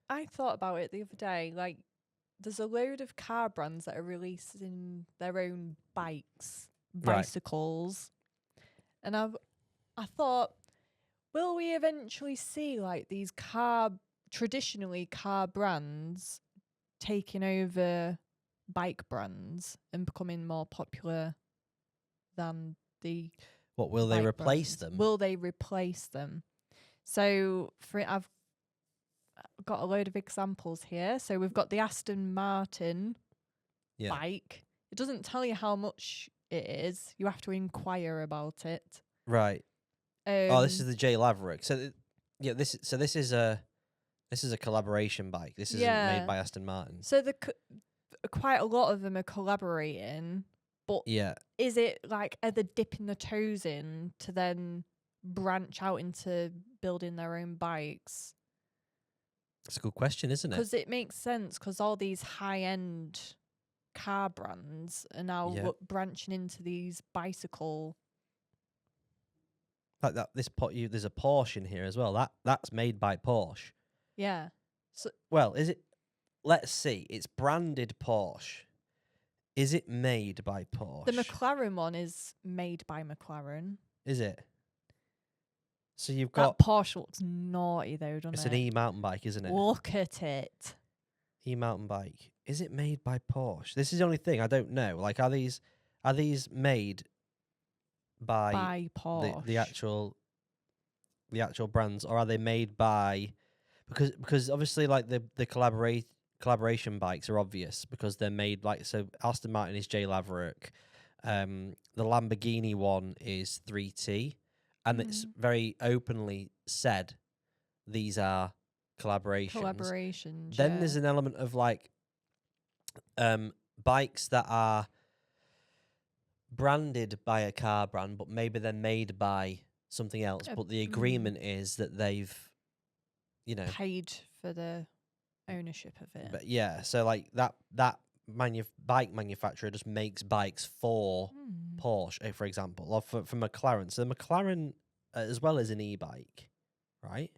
I thought about it the other day. Like, there's a load of car brands that are releasing their own bikes, Right. bicycles, and I thought, will we eventually see like these traditionally car brands taking over bike brands and becoming more popular than the What, will they bike replace brands? them? Will they replace them? So I've got a load of examples here. So we've got the Aston Martin Yeah. bike. It doesn't tell you how much it is. You have to inquire about it. Right. Oh, this is the J Laverick. So this is a collaboration bike. This isn't made by Aston Martin. So quite a lot of them are collaborating, but Yeah. is it like, are they dipping their toes in to then branch out into building their own bikes? It's a good question, isn't it? Because it makes sense, because all these high-end car brands are now branching into these bicycle. Like that. There's a Porsche in here as well. That's made by Porsche. Yeah. So Well, is it? Let's see. It's branded Porsche. Is it made by Porsche? the McLaren one is made by McLaren. Is it? So you've got That Porsche looks naughty though, doesn't it? It's an e-mountain bike, isn't it? Look at it. E-mountain bike. Is it made by Porsche? This is the only thing I don't know. Like, are these made by Porsche. the actual brands, or are they made by because obviously like the collaboration bikes are obvious because they're made like, so Aston Martin is J Laverick, the Lamborghini one is 3T, and it's very openly said these are collaborations. Then there's an element of like bikes that are branded by a car brand, but maybe they're made by something else. But the agreement is that they've, paid for the ownership of it. But yeah, so like that bike manufacturer just makes bikes for Porsche, for example, or for McLaren. So the McLaren, as well as an e-bike, right?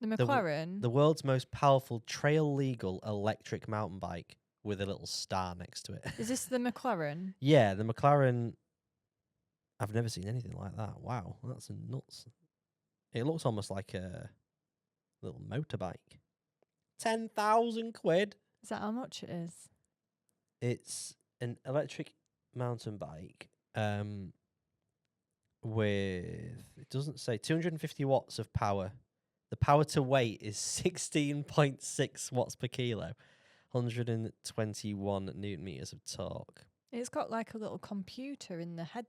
The McLaren, the world's most powerful trail legal electric mountain bike with a little star next to it. Is this the McLaren? Yeah, the McLaren. I've never seen anything like that. Wow, that's nuts. It looks almost like a little motorbike. 10,000 quid. Is that how much it is? It's an electric mountain bike with, it doesn't say, 250 watts of power. The power to weight is 16.6 watts per kilo, 121 newton meters of torque. It's got like a little computer in the head.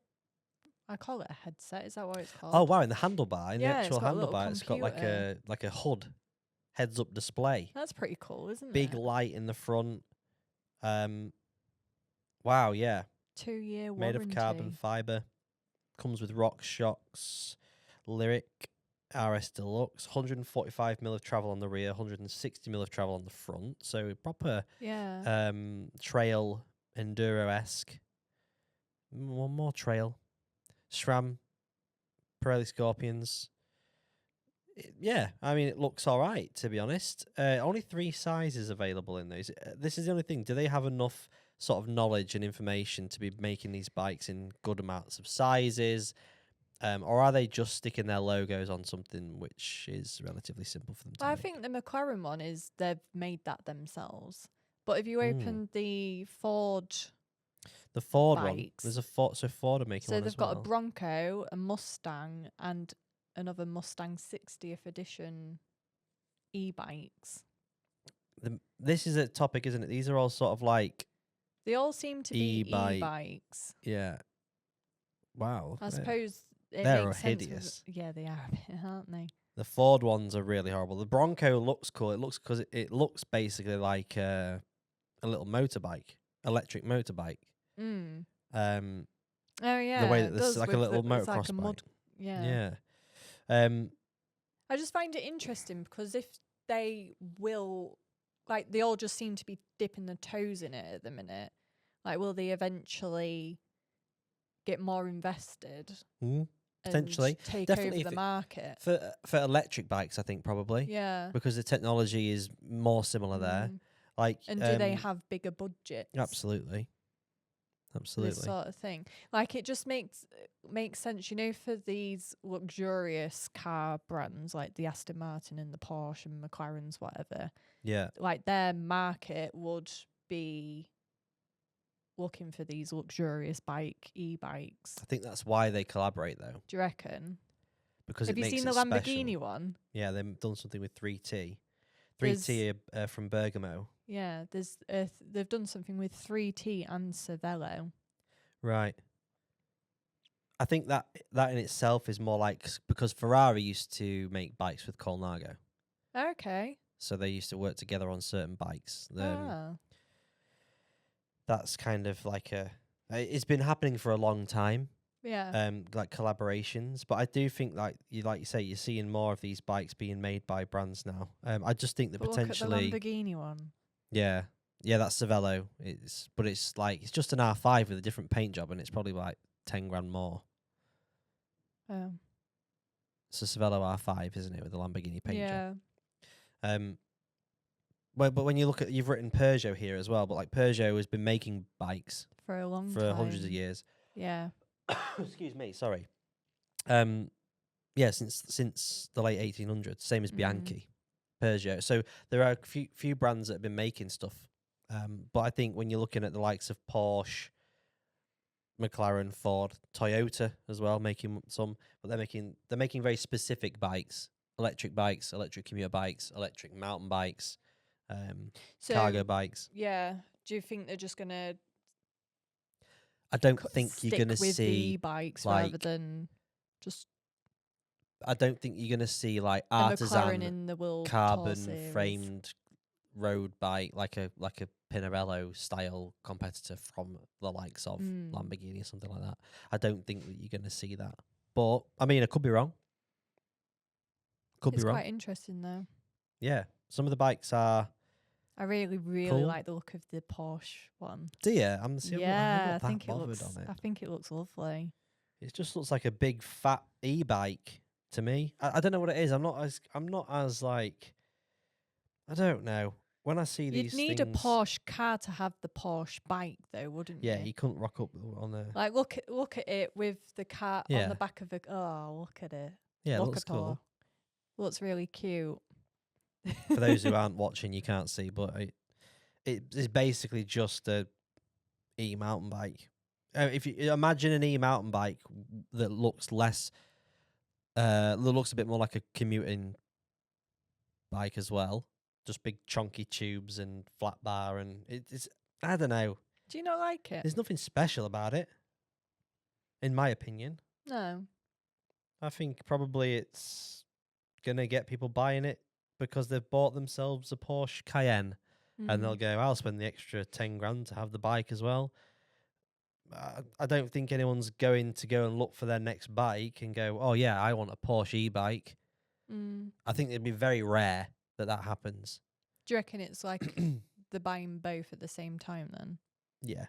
I call it a headset. Is that what it's called? Oh wow! In the handlebar, the actual it's got handlebar, it's got like a HUD, heads-up display. That's pretty cool, isn't it? Big light in the front. Wow, yeah. 2-year warranty. Made of carbon fiber. Comes with rock shocks. Lyric RS Deluxe. 145 mil of travel on the rear. 160 mil of travel on the front. So proper. Trail enduro-esque. One more trail. SRAM Pirelli Scorpions. Yeah, I mean, it looks all right, to be honest. Only 3 sizes available in those. This is the only thing. Do they have enough sort of knowledge and information to be making these bikes in good amounts of sizes? Or are they just sticking their logos on something which is relatively simple for them to make? I think the McLaren one is they've made that themselves. But if you open the Ford... The Ford bikes, one, there's a Ford, so Ford are making one as well. So they've got a Bronco, a Mustang, and another Mustang 60th edition e-bikes. This is a topic, isn't it? These are all sort of like... They all seem to be e-bikes. Yeah. Wow. I suppose they're hideous. Yeah, they are a bit, aren't they? The Ford ones are really horrible. The Bronco looks cool. It looks because it looks basically like a little motorbike, electric motorbike. Oh yeah. The way that this is like a little motocross like bike. Yeah. I just find it interesting because if they will, like, they all just seem to be dipping their toes in it at the minute. Like, will they eventually get more invested? Potentially. and take Definitely over the market. For electric bikes, I think probably. Yeah. Because the technology is more similar there. Like, and do they have bigger budgets? Absolutely. For this sort of thing. Like, it just makes sense, you know, for these luxurious car brands like the Aston Martin and the Porsche and McLarens, whatever. Yeah. Like, their market would be looking for these luxurious e-bikes. I think that's why they collaborate, though. Do you reckon? Because have it you makes seen it the Lamborghini special. one? Yeah, they've done something with 3T. 3T from Bergamo. Yeah, there's they've done something with 3T and Cervelo. Right. I think that in itself is more like, because Ferrari used to make bikes with Colnago. Okay. So they used to work together on certain bikes. Oh. That's kind of like it's been happening for a long time. Yeah. Like collaborations, but I do think like you say, you're seeing more of these bikes being made by brands now. I just think that potentially look at the Lamborghini one. Yeah, that's Cervelo. It's just an R5 with a different paint job, and it's probably like 10 grand more. Oh. It's a Cervelo R5, isn't it, with the Lamborghini paint job? Yeah. Well, but when you look at, you've written Peugeot here as well, but like Peugeot has been making bikes for a long time. Hundreds of years. Yeah. Excuse me, sorry. Yeah, since the late 1800s, same as Bianchi, Peugeot. So there are a few brands that have been making stuff. But I think when you're looking at the likes of Porsche, McLaren, Ford, Toyota as well, making some, but they're making very specific bikes, electric commuter bikes, electric mountain bikes, cargo bikes. Yeah. Do you think they're just gonna? I don't think you're gonna with see the bikes like, rather than just. I don't think you're gonna see like artisan in the World carbon framed road bike like a Pinarello style competitor from the likes of Lamborghini or something like that. I don't think that you're going to see that. But I mean, I could be wrong. It's quite interesting though. Yeah, some of the bikes are. I really cool. like the look of the Porsche one. Do you? I'm not I think it looks. on it. I think it looks lovely. It just looks like a big fat e-bike to me. I don't know what it is. I'm not as like. I don't know. When I see these, you'd need a Porsche car to have the Porsche bike, though, wouldn't you? Yeah, you couldn't rock up on a. Like, look at it with the car on the back of a. Oh, look at it. Yeah, it looks cool. Looks really cute. For those who aren't watching, you can't see, but it is basically just a e-mountain bike. If you imagine an e-mountain bike that looks that looks a bit more like a commuting bike as well. Just big chunky tubes and flat bar, and it's, I don't know. Do you not like it? There's nothing special about it, in my opinion. No. I think probably it's gonna get people buying it because they've bought themselves a Porsche Cayenne, and they'll go, I'll spend the extra 10 grand to have the bike as well. I don't think anyone's going to go and look for their next bike and go, oh yeah, I want a Porsche e-bike. I think it'd be very rare that happens. Do you reckon it's like they're buying both at the same time then? Yeah,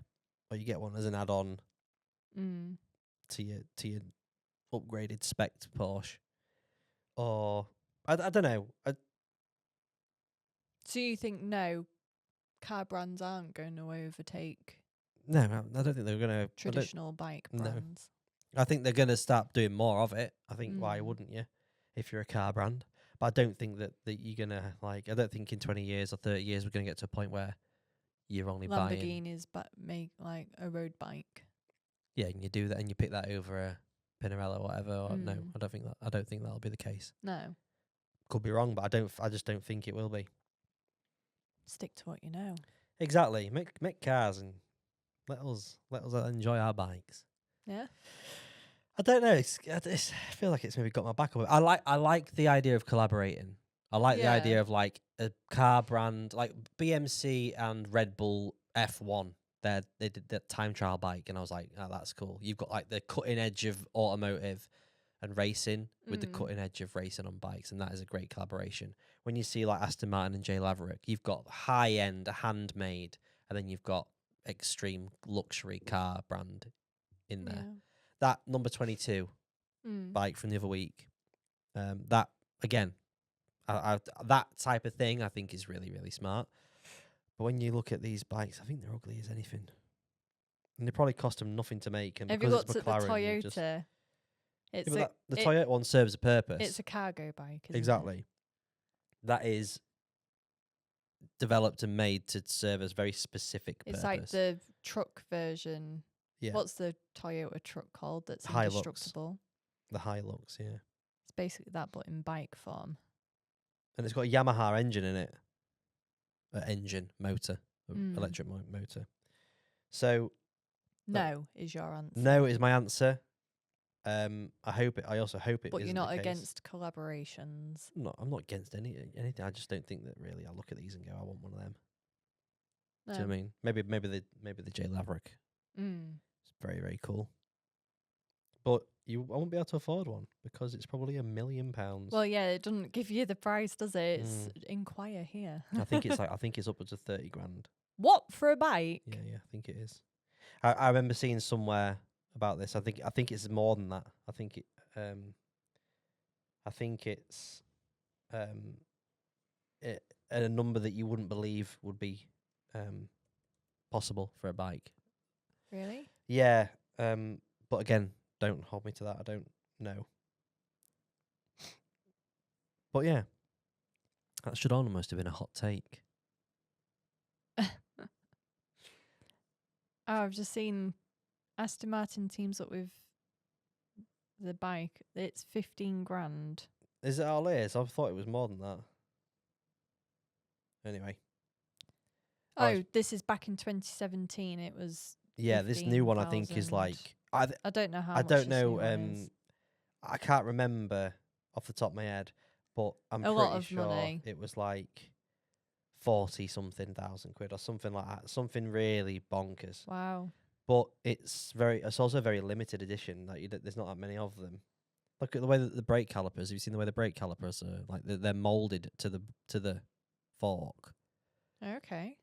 or you get one as an add-on to your upgraded spec Porsche, or I don't know. So you think no, car brands aren't going to overtake? No, I don't think they're going to traditional bike brands. No. I think they're going to start doing more of it. I think why wouldn't you, if you're a car brand? But I don't think that you're going to, like, I don't think in 20 years or 30 years we're going to get to a point where you're only buying Lamborghinis, but make like a road bike. Yeah, and you do that and you pick that over a Pinarello or whatever. Or no, I don't think that'll be the case. No. Could be wrong, but I just don't think it will be. Stick to what you know. Exactly. Make cars and let us enjoy our bikes. Yeah. I don't know. I feel like it's maybe got my back up. I like the idea of collaborating. I like the idea of like a car brand, like BMC and Red Bull F1. They did that time trial bike, and I was like, oh, that's cool. You've got like the cutting edge of automotive and racing with the cutting edge of racing on bikes, and that is a great collaboration. When you see like Aston Martin and Jay Laverick, you've got high end, handmade, and then you've got extreme luxury car brand in there. Yeah. That number 22 bike from the other week. That again, that type of thing I think is really, really smart. But when you look at these bikes, I think they're ugly as anything, and they probably cost them nothing to make. And have you because it's looked at the McLaren, Toyota? The Toyota one serves a purpose. It's a cargo bike, isn't exactly. it? That is developed and made to serve a very specific purpose. It's like the truck version. Yeah. What's the Toyota truck called that's Hilux. indestructible? The Hilux, yeah. It's basically that, but in bike form. And it's got a Yamaha engine in it. Motor. Electric motor. So... No is your answer. No is my answer. I also hope it But isn't you're not the case. against collaborations. No, I'm not against anything. I just don't think that really. I look at these and go, I want one of them. No. Do you know what I mean? Maybe the J Laverick. It's very, very cool. But I won't be able to afford one because it's probably £1 million. Well, yeah, it doesn't give you the price, does it? It's inquire here. I think it's upwards of 30 grand. What, for a bike? Yeah, I think it is. I remember seeing somewhere about this. I think it's more than that. I think it's a number that you wouldn't believe would be possible for a bike. Really? Yeah. But again, don't hold me to that. I don't know. But yeah, that should almost have been a hot take. I've just seen Aston Martin teams up with the bike. It's 15 grand. Is it all is? I thought it was more than that. Anyway. This is back in 2017. It was. Yeah, this new one I think is like. I don't know how. I much don't this new know. one is. I can't remember off the top of my head, but I'm pretty sure money. It was like 40-something thousand quid or something like that. Something really bonkers. Wow. But it's also a very limited edition. Like there's not that many of them. Look at the way that the brake calipers. Have you seen the way the brake calipers are? Like they're molded to the fork. Okay.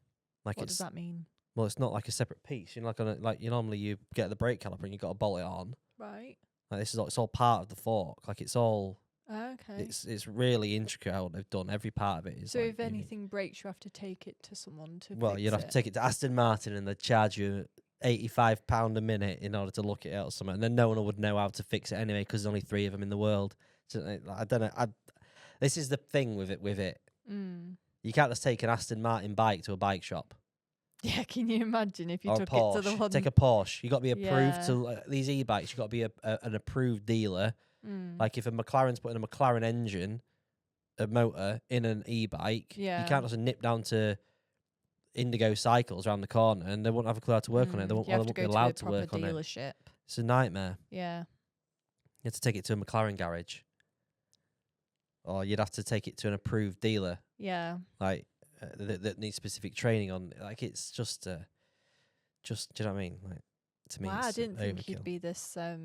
Like what does that mean? Well, it's not like a separate piece. You know, like you normally you get the brake caliper and you got to bolt it on. Right. Like it's all part of the fork. Like it's all. Okay. It's really intricate how they've done. Every part of it is. So like if anything breaks, you have to take it to someone to. Well, you'd have to take it to Aston Martin and they'd charge you £85 a minute in order to look it at or something, and then no one would know how to fix it anyway because there's only 3 of them in the world. So I don't know. This is the thing with it. You can't just take an Aston Martin bike to a bike shop. Yeah, can you imagine if you took Porsche. it to the one? Take a Porsche. You got to be approved to these e-bikes. You got to be an approved dealer. Like if a McLaren's putting a McLaren engine, a motor in an e-bike, you can't just nip down to Indigo Cycles around the corner and they won't have a clue how to work on it. They won't be allowed to work on it. It's a nightmare. Yeah. You have to take it to a McLaren garage. Or you'd have to take it to an approved dealer. Yeah. Like that needs specific training on. Like it's just do you know what I mean? Like to me, wow, I didn't think overkill. you'd be this. I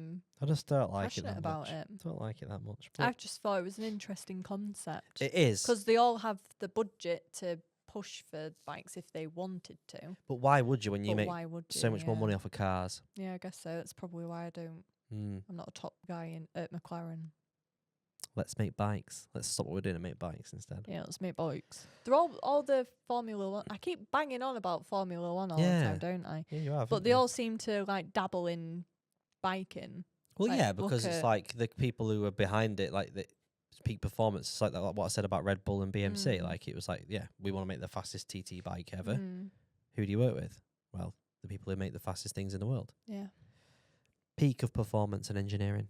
just don't like it that about much. it. Don't like it that much. I just thought it was an interesting concept. It is because they all have the budget to push for bikes if they wanted to. But why would you when you make so much more yeah. money off of cars? Yeah, I guess so. That's probably why I don't. I'm not a top guy at McLaren. Let's make bikes. Let's stop what we're doing and make bikes instead. Yeah, let's make bikes. They're all the Formula One. I keep banging on about Formula One all the time, don't I? Yeah, you have. But they all seem to like dabble in biking. Well, like, yeah, because it's like the people who are behind it, like the peak performance. It's like what I said about Red Bull and BMC. Like it was like, yeah, we want to make the fastest TT bike ever. Who do you work with? Well, the people who make the fastest things in the world. Yeah. Peak of performance and engineering.